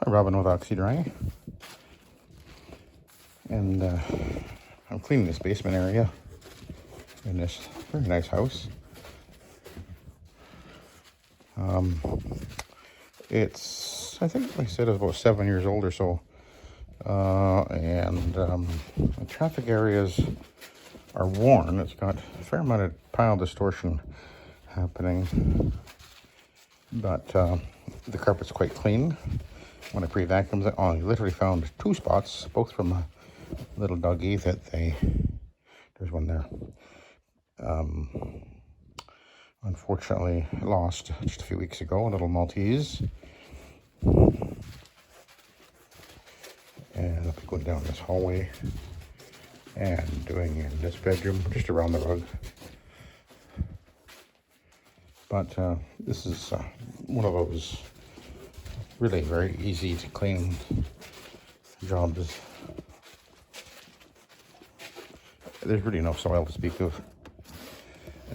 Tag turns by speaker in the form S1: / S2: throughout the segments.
S1: Hi, Robin with Oxy-Dry, and I'm cleaning this basement area in this very nice house. It's, I think I said, it's about 7 years old or so, and the traffic areas are worn. It's got a fair amount of pile distortion happening, but the carpet's quite clean. When I pre-vacuumed it, I literally found 2 spots, both from a little doggy that there's one there, unfortunately lost just a few weeks ago, a little Maltese. And I'll be going down this hallway and doing in this bedroom, just around the rug. But this is one of those really very easy to clean jobs. There's really no soil to speak of,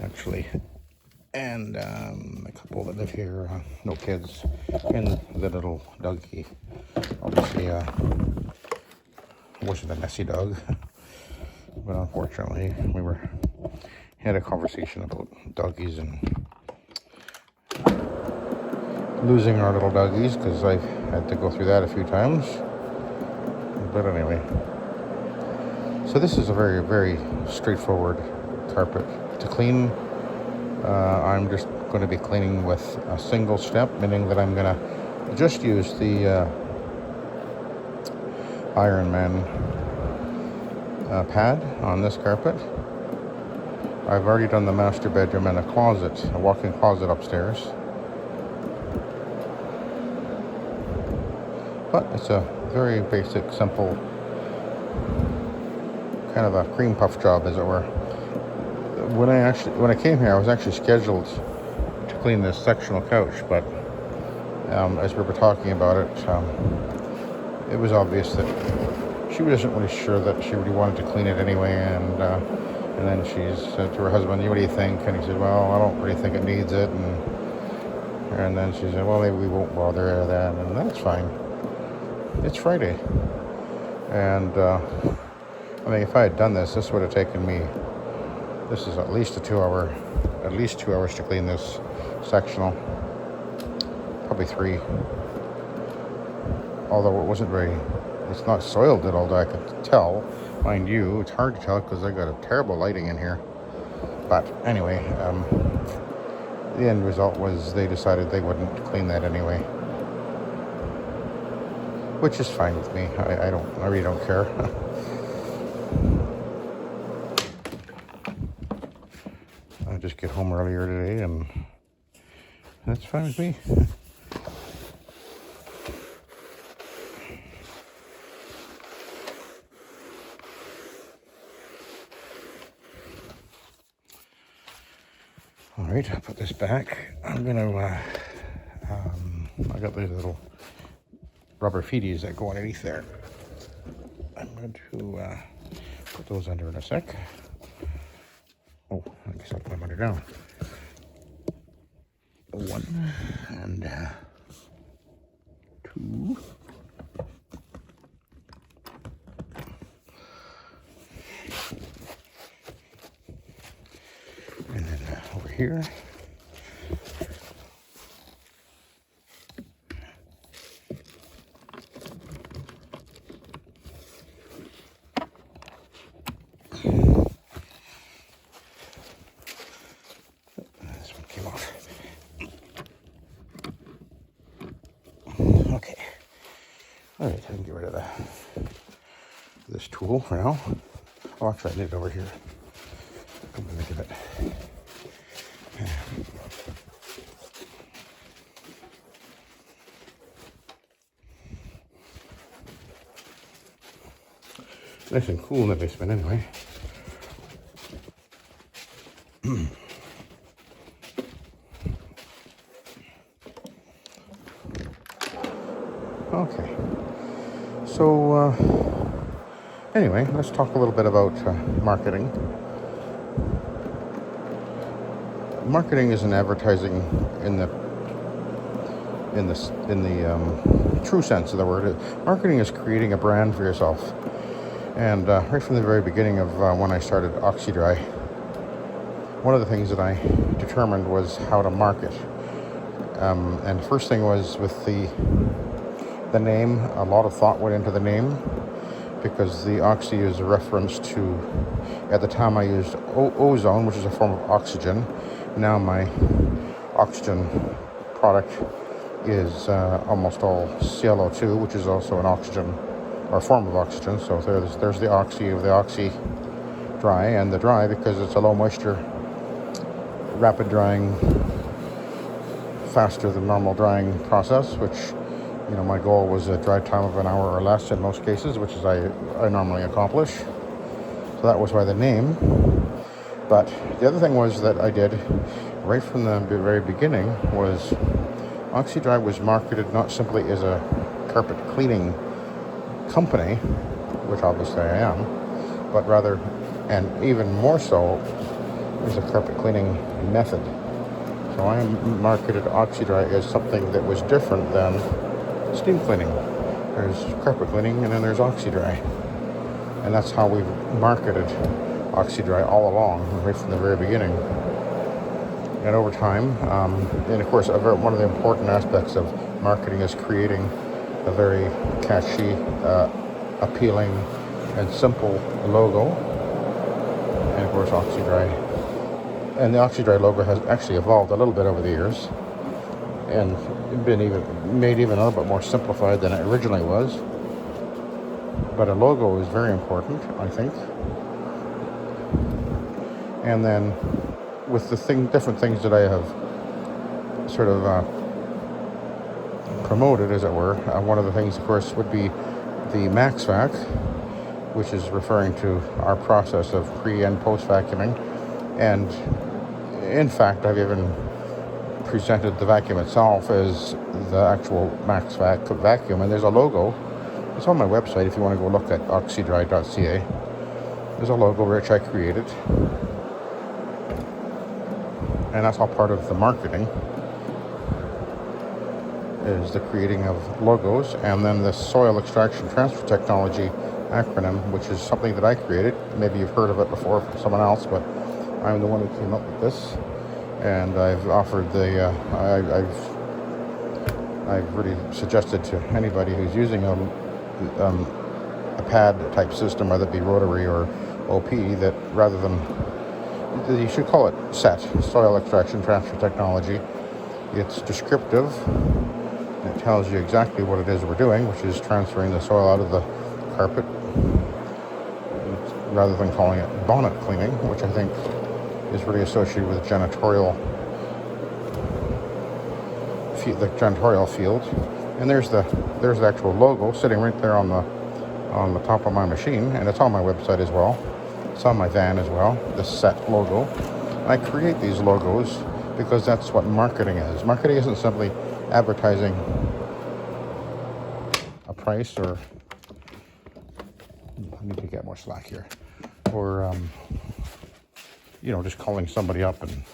S1: actually. And a couple that live here, no kids, and the little doggy. Obviously, wasn't a messy dog, but unfortunately, had a conversation about doggies and losing our little doggies, because I've had to go through that a few times. But anyway, so this is a very, very straightforward carpet to clean. I'm just going to be cleaning with a single step, meaning that I'm going to just use the Ironman pad on this carpet. I've already done the master bedroom and a closet, a walk-in closet upstairs. But it's a very basic, simple, kind of a cream puff job, as it were. When I came here, I was actually scheduled to clean this sectional couch, but as we were talking about it, it was obvious that she wasn't really sure that she really wanted to clean it anyway, and then she said to her husband, "What do you think?" And he said, "Well, I don't really think it needs it," and then she said, "Well, maybe we won't bother that," and that's fine. It's Friday, and I mean, if I had done this would have taken me, this is at least 2 hours to clean this sectional, probably 3. Although it's not soiled at all that I could tell. Mind you, it's hard to tell because I got a terrible lighting in here. But anyway, the end result was they decided they wouldn't clean that anyway, which is fine with me. I really don't care. I just get home earlier today, and that's fine with me. All right, I'll put this back. I'm gonna, I got these little rubber feeties that go underneath there. I'm going to put those under in a sec. Oh, I guess I'll put them under now. 1 and 2. And then over here. This one came off. Okay. All right, I can get rid of this tool for now. Oh, actually, I need it over here. Come to think of it. Nice and cool in the basement anyway. Okay. So, anyway, let's talk a little bit about marketing. Marketing isn't advertising in in the true sense of the word. Marketing is creating a brand for yourself. And right from the very beginning of when I started Oxy-Dry, one of the things that I determined was how to market. And the first thing was with the name. A lot of thought went into the name, because the oxy is a reference to, at the time I used ozone, which is a form of oxygen. Now my oxygen product is almost all ClO2, which is also an oxygen, or a form of oxygen. So there's the oxy of the Oxy-Dry, and the dry because it's a low moisture, rapid drying, faster than normal drying process, which, you know, my goal was a dry time of an hour or less in most cases, which is I normally accomplish. So that was why the name. But the other thing was that I did right from the very beginning was Oxy-Dry was marketed not simply as a carpet cleaning company, which obviously I am, but rather, and even more so, as a carpet cleaning method. So I marketed Oxy-Dry as something that was different than steam cleaning. There's carpet cleaning, and then there's Oxy-Dry. And that's how we've marketed Oxy-Dry all along, right from the very beginning. And over time, and of course, one of the important aspects of marketing is creating a very catchy, appealing, and simple logo. And of course, Oxy-Dry. And the Oxy-Dry logo has actually evolved a little bit over the years, and been made even a little bit more simplified than it originally was. But a logo is very important, I think. And then with the different things that I have sort of promoted, as it were, one of the things, of course, would be the max vac, which is referring to our process of pre and post vacuuming. And in fact, I've even presented the vacuum itself as the actual max vacuum, and there's a logo. It's on my website if you want to go look at oxydry.ca. There's a logo which I created, and that's all part of the marketing, is the creating of logos. And then the soil extraction transfer technology acronym, which is something that I created. Maybe you've heard of it before from someone else, but I'm the one who came up with this. And I've offered I've really suggested to anybody who's using a pad type system, whether it be rotary or OP, that rather than, you should call it SET, soil extraction transfer technology. It's descriptive. It tells you exactly what it is we're doing, which is transferring the soil out of the carpet, rather than calling it bonnet cleaning, which I think is really associated with the janitorial field. And there's the actual logo sitting right there on the top of my machine, and it's on my website as well. It's on my van as well, the SET logo. I create these logos because that's what marketing is. Marketing isn't simply advertising a price, or I need to get more slack here, or just calling somebody up and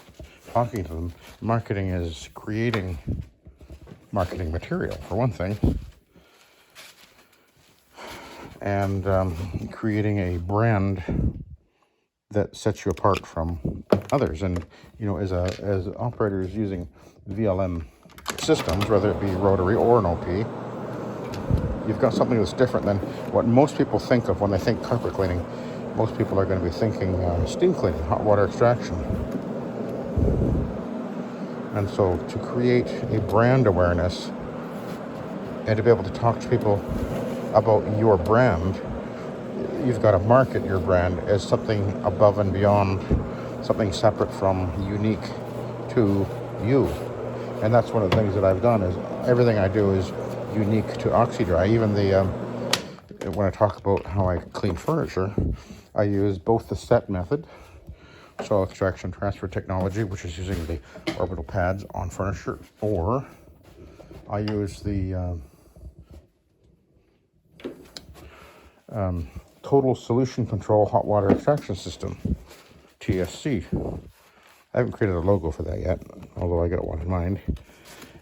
S1: talking to them. Marketing is creating marketing material, for one thing, and creating a brand that sets you apart from others. And as operators using VLM systems, whether it be rotary or an OP, you've got something that's different than what most people think of when they think carpet cleaning. Most people are going to be thinking steam cleaning, hot water extraction. And so to create a brand awareness and to be able to talk to people about your brand, you've got to market your brand as something above and beyond, something separate from, unique to you. And that's one of the things that I've done, is everything I do is unique to Oxy-Dry. Even when I talk about how I clean furniture, I use both the SET method, soil extraction transfer technology, which is using the orbital pads on furniture, or I use the total solution control hot water extraction system, TSC. I haven't created a logo for that yet, although I got one in mind.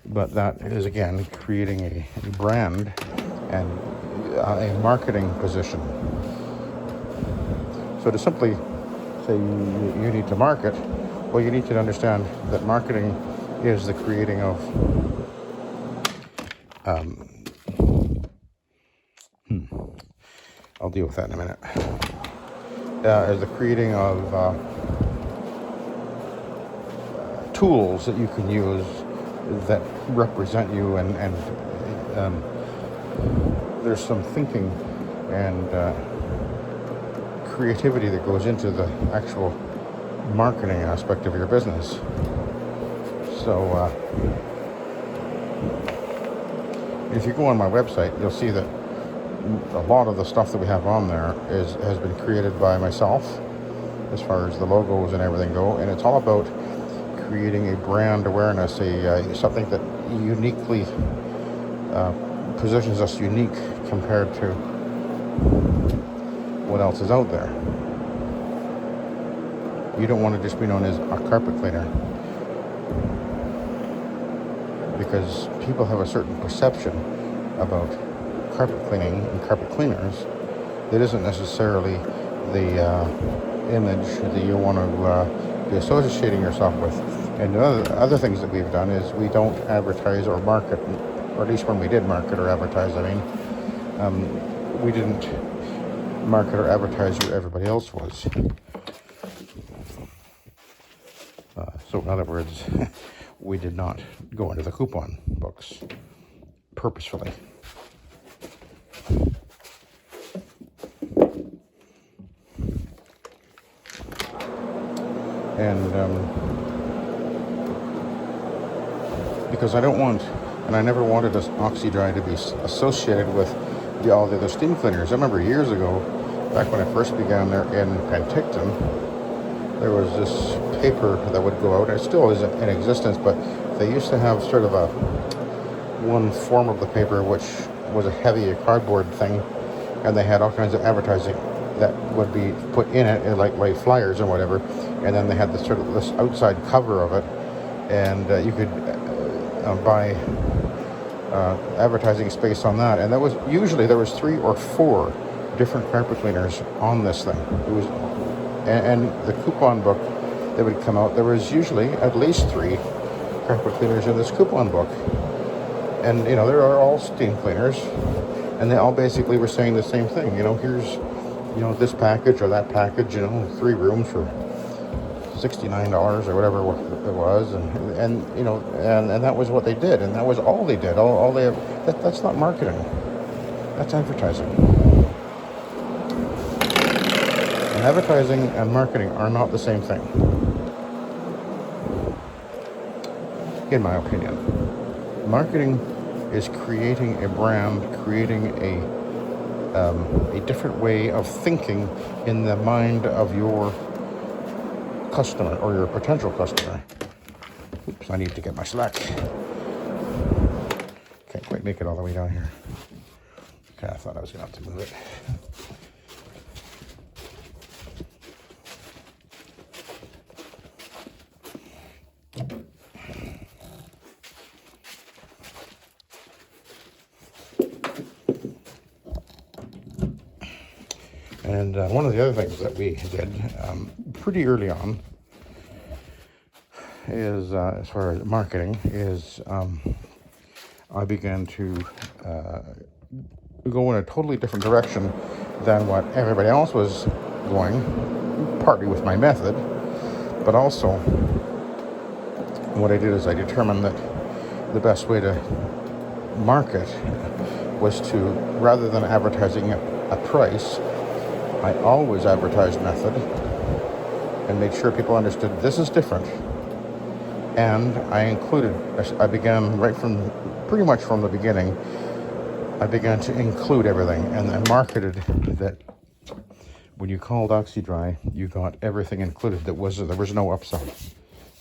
S1: But that is, again, creating a brand and a marketing position. So to simply say you need to market, well, you need to understand that marketing is the creating of I'll deal with that in a minute. Is the creating of tools that you can use that represent you, and there's some thinking and creativity that goes into the actual marketing aspect of your business. So if you go on my website, you'll see that a lot of the stuff that we have on there has been created by myself, as far as the logos and everything go, and it's all about creating a brand awareness, something that uniquely positions us unique compared to what else is out there. You don't want to just be known as a carpet cleaner, because people have a certain perception about carpet cleaning and carpet cleaners that isn't necessarily the image that you want to be associating yourself with. And the other things that we've done is we don't advertise or market, or at least when we did market or advertise, we didn't market or advertise where everybody else was. So in other words, we did not go into the coupon books purposefully. And because I don't want, and I never wanted Oxy-Dry to be associated with all the other steam cleaners. I remember years ago, back when I first began there in Penticton, there was this paper that would go out, and it still is in existence, but they used to have sort of one form of the paper which was a heavy cardboard thing, and they had all kinds of advertising that would be put in it, like flyers or whatever, and then they had this outside cover of it, and you could buy advertising space on that, and there was 3 or 4 different carpet cleaners on this thing. It was, and the coupon book that would come out, there was usually at least 3 carpet cleaners in this coupon book, and there are all steam cleaners, and they all basically were saying the same thing. Here's this package or that package, 3 rooms for $69 or whatever it was, and that was what they did, and that was all they did. That's not marketing. That's advertising. And advertising and marketing are not the same thing, in my opinion. Marketing is creating a brand, creating a different way of thinking in the mind of your customer or your potential customer. Oops, I need to get my slack. Can't quite make it all the way down here. Okay, I thought I was going to have to move it. And one of the other things that we did pretty early on is, as far as marketing, is I began to go in a totally different direction than what everybody else was going, partly with my method, but also what I did is I determined that the best way to market was to, rather than advertising a price, I always advertised method and made sure people understood this is different. And I began pretty much from the beginning, I began to include everything, and I marketed that when you called Oxy-Dry, you got everything included. There was no upsell.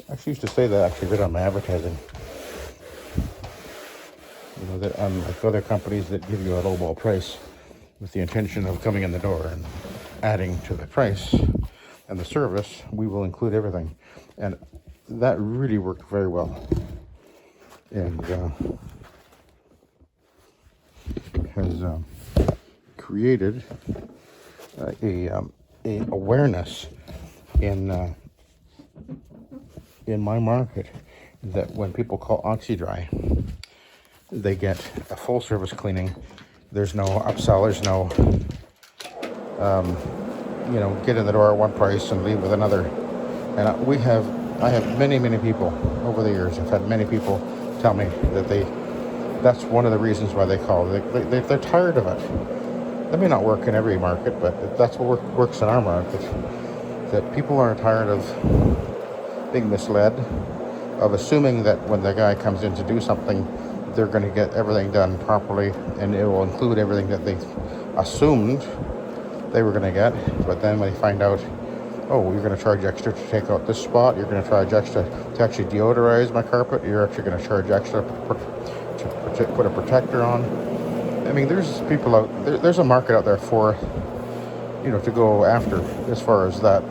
S1: I actually used to say that right on my advertising. That like other companies that give you a lowball price with the intention of coming in the door and adding to the price and the service, we will include everything. And that really worked very well. and has created a awareness in my market that when people call Oxy-Dry, they get a full service cleaning. There's no upsell. There's no get in the door at one price and leave with another. And I have many people over the years. I've had many people tell me that that's one of the reasons why they call. They're tired of it. That may not work in every market, but that's what works in our market. That people are tired of being misled, of assuming that when the guy comes in to do something, they're going to get everything done properly, and it will include everything that they assumed they were going to get. But then when they find out, oh, you're going to charge extra to take out this spot, you're going to charge extra to actually deodorize my carpet, you're actually going to charge extra to put a protector on. I mean, there's people out there, there's a market out there for, to go after as far as that,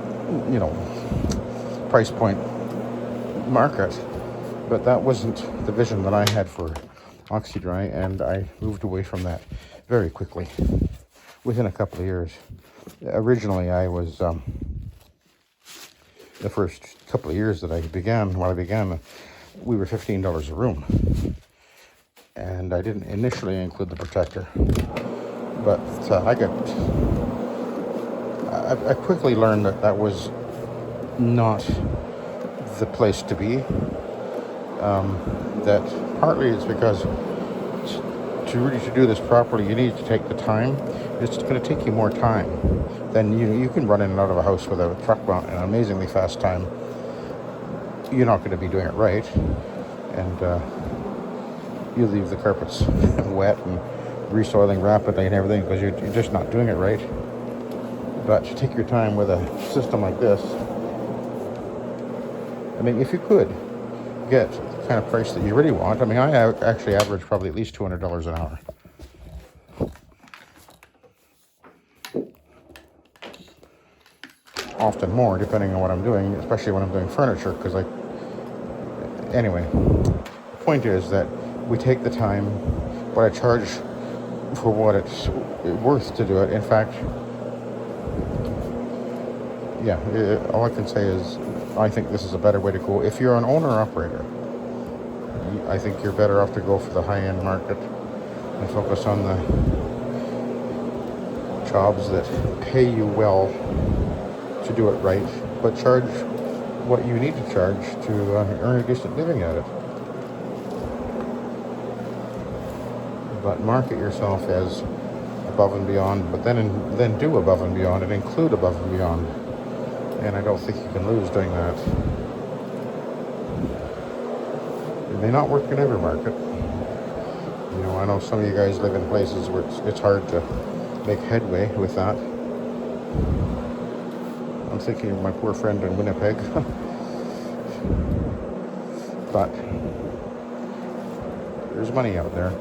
S1: price point market. But that wasn't the vision that I had for Oxy-Dry, and I moved away from that very quickly within a couple of years. Originally, I was the first couple of years that I began, we were $15 a room, and I didn't initially include the protector, but I quickly learned that was not the place to be. That partly it's because to do this properly, you need to take the time. It's going to take you more time than you can run in and out of a house with a truck mount in an amazingly fast time. You're not going to be doing it right, and you leave the carpets wet and resoiling rapidly and everything because you're just not doing it right. But to take your time with a system like this, I mean, if you could get the kind of price that you really want, I mean, I actually average probably at least $200 an hour. Often more, depending on what I'm doing, especially when I'm doing furniture, because anyway, the point is that we take the time, but I charge for what it's worth to do it. In fact, all I can say is I think this is a better way to go. If you're an owner-operator, I think you're better off to go for the high-end market and focus on the jobs that pay you well to do it right, but charge what you need to charge to earn a decent living at it. But market yourself as above and beyond, but then do above and beyond and include above and beyond. And I don't think you can lose doing that. It may not work in every market. I know some of you guys live in places where it's hard to make headway with that. I'm thinking of my poor friend in Winnipeg. But there's money out there,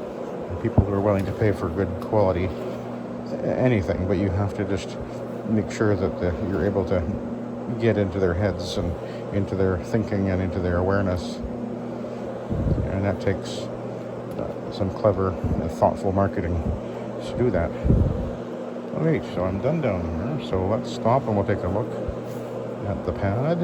S1: and people who are willing to pay for good quality anything, but you have to just make sure that you're able to get into their heads and into their thinking and into their awareness, and that takes some clever and thoughtful marketing to do that. Alright, so I'm done down here, so let's stop and we'll take a look at the pad.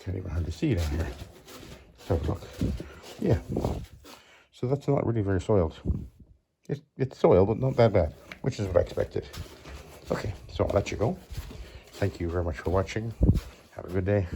S1: Can't even hardly see down here. Let's have a look. Yeah. So that's not really very soiled. It's soiled, but not that bad, which is what I expected. Okay, so I'll let you go. Thank you very much for watching. Have a good day.